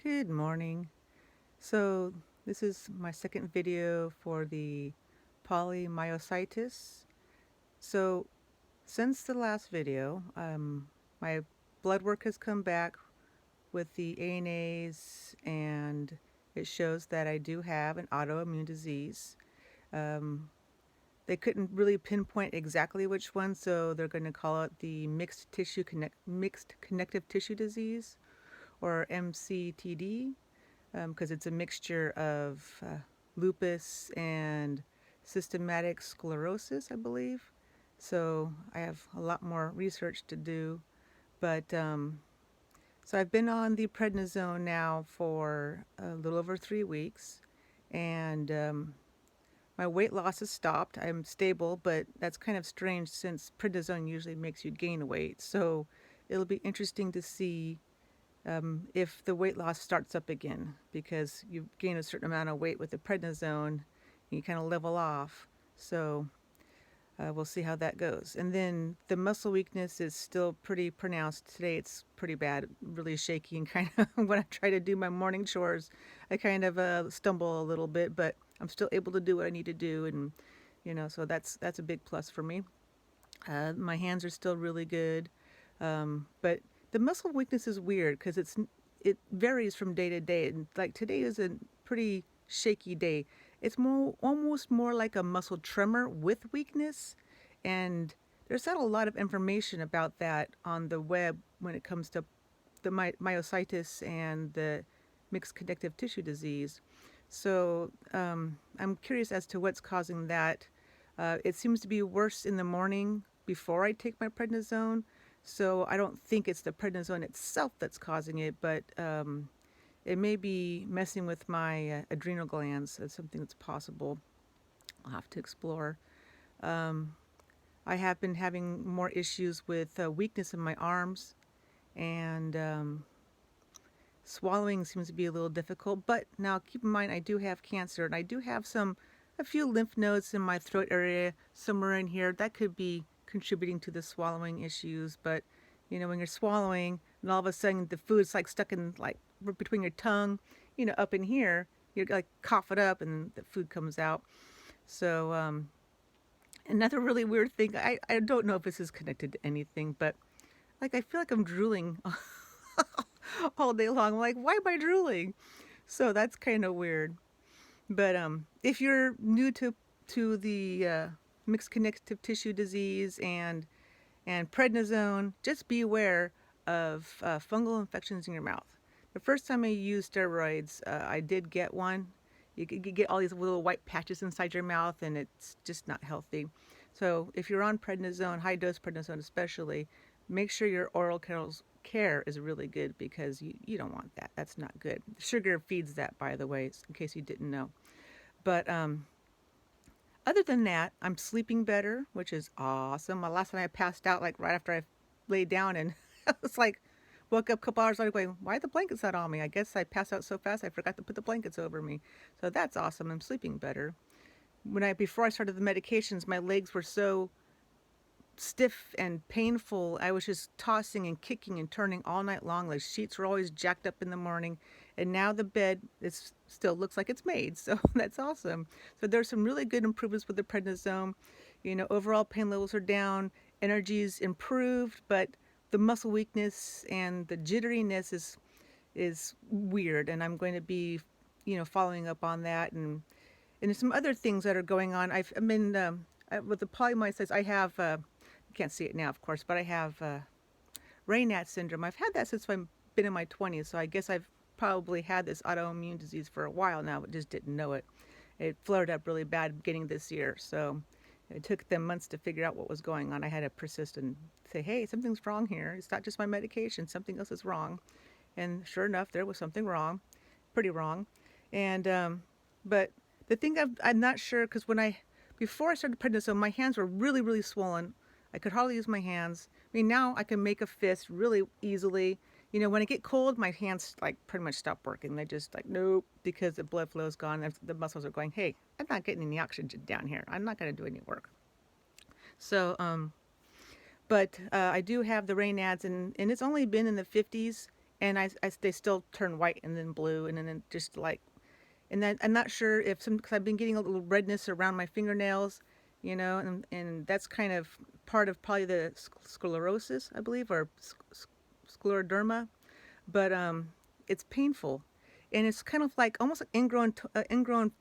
Good morning. So this is my second video for the polymyositis. So since the last video, my blood work has come back with the ANAs, and it shows that I do have an autoimmune disease. Um, they couldn't really pinpoint exactly which one, so they're going to call it the mixed connective tissue disease, or MCTD, because it's a mixture of lupus and systematic sclerosis, I believe. So I have a lot more research to do. But so I've been on the prednisone now for a little over 3 weeks, and my weight loss has stopped. I'm stable, but that's kind of strange since prednisone usually makes you gain weight. So it'll be interesting to see if the weight loss starts up again, because you gain a certain amount of weight with the prednisone and you kind of level off. So we'll see how that goes. And then the muscle weakness is still pretty pronounced. Today it's pretty bad, really shaky, and kind of when I try to do my morning chores, I kind of stumble a little bit, but I'm still able to do what I need to do, and so that's a big plus for me. My hands are still really good, but the muscle weakness is weird because it varies from day to day. And like today is a pretty shaky day. It's almost more like a muscle tremor with weakness, and there's not a lot of information about that on the web when it comes to the myositis and the mixed connective tissue disease. So I'm curious as to what's causing that. It seems to be worse in the morning before I take my prednisone, so I don't think it's the prednisone itself that's causing it, but it may be messing with my adrenal glands. That's something that's possible. I'll have to explore. Um, I have been having more issues with weakness in my arms, and swallowing seems to be a little difficult. But now keep in mind, I do have cancer, and I do have a few lymph nodes in my throat area somewhere in here that could be contributing to the swallowing issues. But when you're swallowing and all of a sudden the food's like stuck in, like, between your tongue, up in here, you like cough it up and the food comes out. So another really weird thing, I don't know if this is connected to anything, but like I feel like I'm drooling all day long. I'm like, why am I drooling? So that's kind of weird. But if you're new to the mixed connective tissue disease and prednisone, just be aware of fungal infections in your mouth. The first time I used steroids, I did get one. You get all these little white patches inside your mouth, and it's just not healthy. So if you're on prednisone, high dose prednisone especially, make sure your oral care is really good, because you don't want that. That's not good. Sugar feeds that, by the way, in case you didn't know. But other than that, I'm sleeping better, which is awesome. My last night I passed out like right after I laid down, and I was like, woke up a couple hours later going, why are the blankets not on me? I guess I passed out so fast I forgot to put the blankets over me. So that's awesome. I'm sleeping better. Before I started the medications, my legs were so stiff and painful. I was just tossing and kicking and turning all night long. The sheets were always jacked up in the morning, and now the bed still looks like it's made. So that's awesome. So there's some really good improvements with the prednisone. Overall pain levels are down, energy's improved, but the muscle weakness and the jitteriness is weird, and I'm going to be following up on that, and there's some other things that are going on. I've been with the polymyositis. I have you can't see it now, of course, but I have Raynaud's syndrome. I've had that since I've been in my 20s, so I guess I've probably had this autoimmune disease for a while now, but just didn't know it. It flared up really bad beginning this year, so it took them months to figure out what was going on. I had to persist and say, hey, something's wrong here. It's not just my medication. Something else is wrong. And sure enough, there was something wrong, pretty wrong. And but the thing I'm not sure, because before I started prednisone, my hands were really, really swollen. I could hardly use my hands. I mean, now I can make a fist really easily. When I get cold, my hands like pretty much stop working. They're just like, nope, because the blood flow is gone. And the muscles are going, hey, I'm not getting any oxygen down here. I'm not going to do any work. So, but I do have the Raynaud's, and it's only been in the 50s, and they still turn white and then blue, and then just like, and then I'm not sure if because I've been getting a little redness around my fingernails, and that's kind of part of probably the sclerosis, I believe, or scleroderma, but it's painful, and it's kind of like almost like ingrown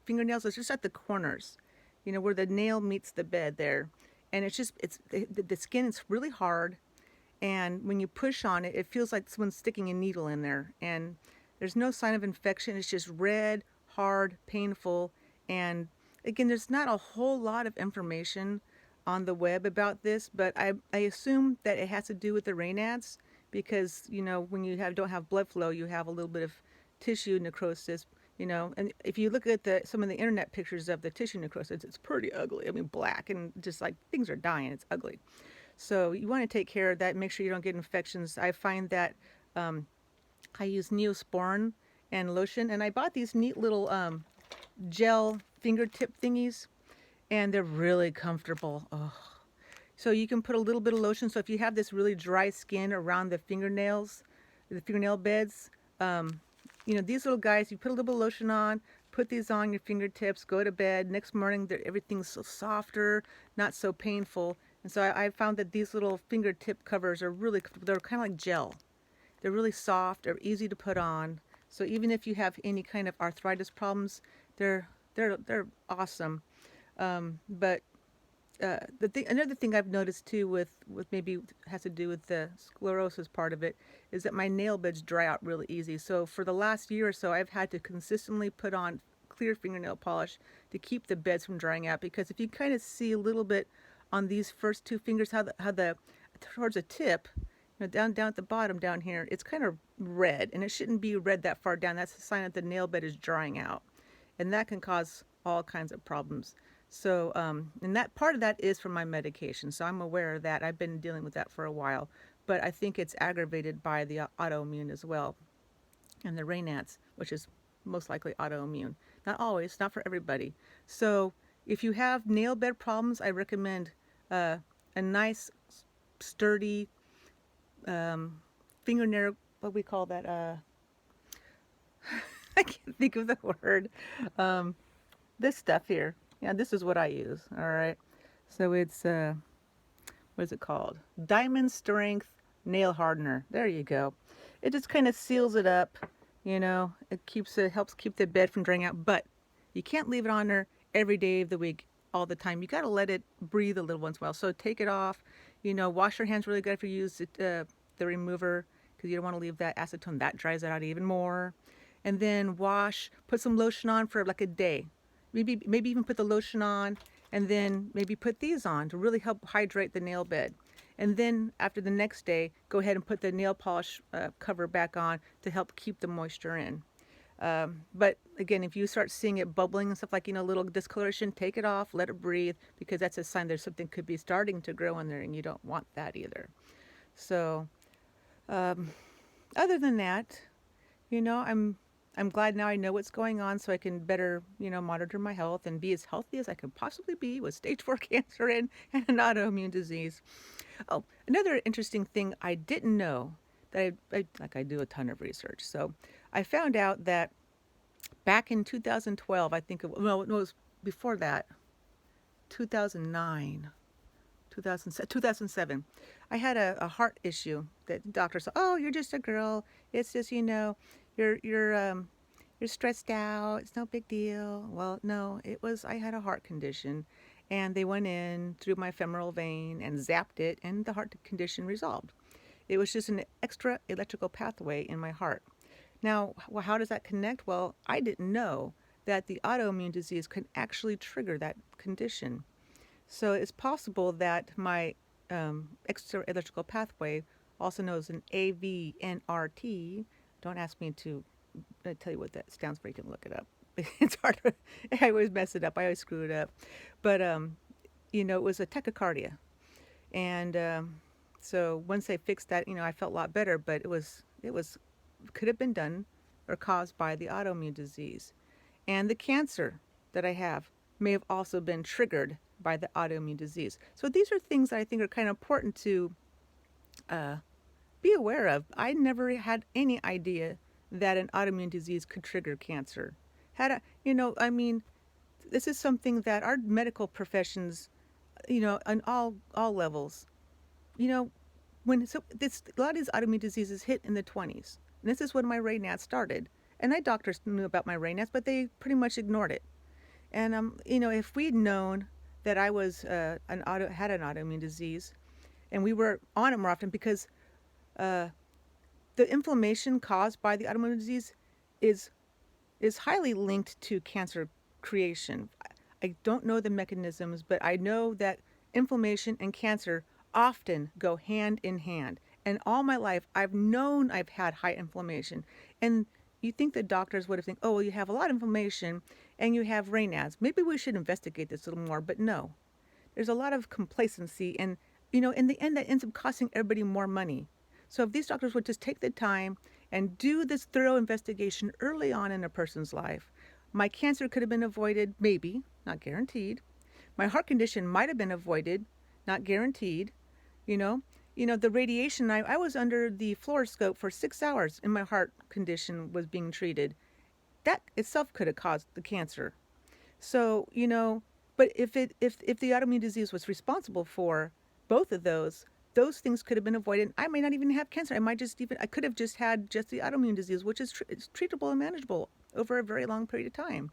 fingernails. It's just at the corners, where the nail meets the bed there, and it's the skin is really hard, and when you push on it, it feels like someone's sticking a needle in there, and there's no sign of infection. It's just red, hard, painful, and again, there's not a whole lot of information on the web about this, but I assume that it has to do with the Raynaud's, because when you don't have blood flow, you have a little bit of tissue necrosis. And if you look at some of the internet pictures of the tissue necrosis, it's pretty ugly. I mean, black and just like things are dying. It's ugly. So you want to take care of that. Make sure you don't get infections. I find that I use Neosporin and lotion, and I bought these neat little gel fingertip thingies, and they're really comfortable. Oh. So you can put a little bit of lotion. So if you have this really dry skin around the fingernails, the fingernail beds, these little guys, you put a little bit of lotion on, put these on your fingertips, go to bed. Next morning, everything's so softer, not so painful. And so I found that these little fingertip covers are they're kind of like gel. They're really soft, they're easy to put on. So even if you have any kind of arthritis problems, they're awesome. But another thing I've noticed too with maybe has to do with the sclerosis part of it is that my nail beds dry out really easy. So for the last year or so, I've had to consistently put on clear fingernail polish to keep the beds from drying out, because if you kind of see a little bit on these first two fingers, how the towards the tip, down at the bottom down here, it's kind of red, and it shouldn't be red that far down. That's a sign that the nail bed is drying out, and that can cause all kinds of problems. So, and that part of that is from my medication, so I'm aware of that. I've been dealing with that for a while, but I think it's aggravated by the autoimmune as well, and the Raynaud's, which is most likely autoimmune. Not always, not for everybody. So if you have nail bed problems, I recommend a nice, sturdy fingernail, what we call that, I can't think of the word, this stuff here. Yeah, this is what I use, all right? So it's, what is it called? Diamond Strength Nail Hardener. There you go. It just kind of seals it up, it helps keep the bed from drying out, but you can't leave it on there every day of the week, all the time. You got to let it breathe a little once in a while. So take it off, wash your hands really good if you use the remover, because you don't want to leave that acetone. That dries it out even more. And then put some lotion on for like a day. Maybe even put the lotion on, and then maybe put these on to really help hydrate the nail bed. And then after the next day, go ahead and put the nail polish cover back on to help keep the moisture in. But again, if you start seeing it bubbling and stuff like, little discoloration, take it off, let it breathe, because that's a sign there's something could be starting to grow in there, and you don't want that either. So, other than that, I'm glad now I know what's going on, so I can better, monitor my health and be as healthy as I can possibly be with stage 4 cancer and an autoimmune disease. Oh, another interesting thing I didn't know, that I do a ton of research. So I found out that back in 2012, I think, no, it was before that, 2009, 2007, I had a heart issue that the doctor said, oh, you're just a girl. It's just, you're stressed out. It's no big deal. Well, no, I had a heart condition, and they went in through my femoral vein and zapped it, and the heart condition resolved. It was just an extra electrical pathway in my heart. Now, how does that connect? Well, I didn't know that the autoimmune disease can actually trigger that condition. So it's possible that my extra electrical pathway, also known as an AVNRT, don't ask me to tell you what that stands for. You can look it up. It's hard. I always mess it up. I always screw it up. But, it was a tachycardia. And so once they fixed that, I felt a lot better, but could have been done or caused by the autoimmune disease. And the cancer that I have may have also been triggered by the autoimmune disease. So these are things that I think are kind of important to be be aware of. I never had any idea that an autoimmune disease could trigger cancer. Had a, you know, I mean, this is something that our medical professions, on all levels, you know, a lot of these autoimmune diseases hit in the 20s. And this is when my Raynaud's started. And my doctors knew about my Raynaud's, but they pretty much ignored it. And if we'd known that I was had an autoimmune disease, and we were on it more often, because uh, the inflammation caused by the autoimmune disease is highly linked to cancer creation. I don't know the mechanisms, but I know that inflammation and cancer often go hand in hand. And all my life, I've known I've had high inflammation. And you think the doctors would have think, oh, well, you have a lot of inflammation and you have Raynaud's. Maybe we should investigate this a little more. But no, there's a lot of complacency. And, in the end, that ends up costing everybody more money. So if these doctors would just take the time and do this thorough investigation early on in a person's life, my cancer could have been avoided, maybe, not guaranteed. My heart condition might have been avoided, not guaranteed. The radiation, I was under the fluoroscope for 6 hours and my heart condition was being treated. That itself could have caused the cancer. So, but if the autoimmune disease was responsible for both of those things could have been avoided. I may not even have cancer. I could have just had just the autoimmune disease, which is it's treatable and manageable over a very long period of time.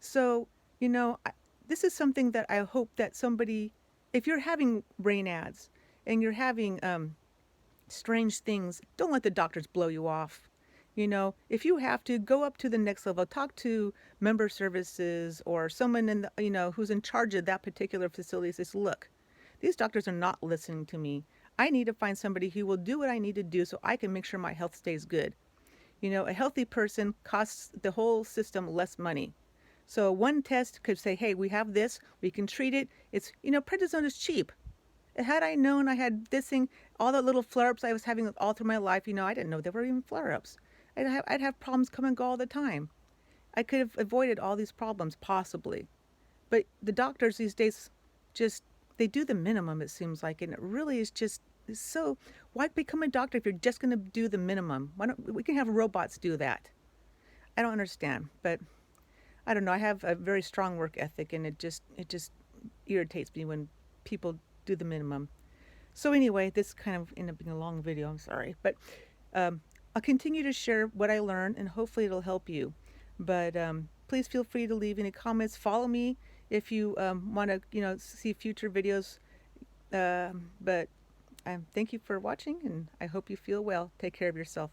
So, this is something that I hope that somebody, if you're having Raynaud's and you're having strange things, don't let the doctors blow you off. If you have to, go up to the next level, talk to member services or someone who's in charge of that particular facility. Says, look, these doctors are not listening to me. I need to find somebody who will do what I need to do so I can make sure my health stays good. A healthy person costs the whole system less money. So one test could say, hey, we have this, we can treat it. It's, prednisone is cheap. Had I known I had this thing, all the little flare-ups I was having all through my life, I didn't know there were even flare-ups. I'd have problems come and go all the time. I could have avoided all these problems, possibly. But the doctors these days they do the minimum, it seems like, and it really is just so. Why become a doctor if you're just going to do the minimum? Why don't we can have robots do that? I don't understand, but I don't know. I have a very strong work ethic, and it just irritates me when people do the minimum. So anyway, this kind of ended up being a long video. I'm sorry, but I'll continue to share what I learned, and hopefully it'll help you. But please feel free to leave any comments. Follow me if you want to, see future videos. But thank you for watching, and I hope you feel well. Take care of yourself.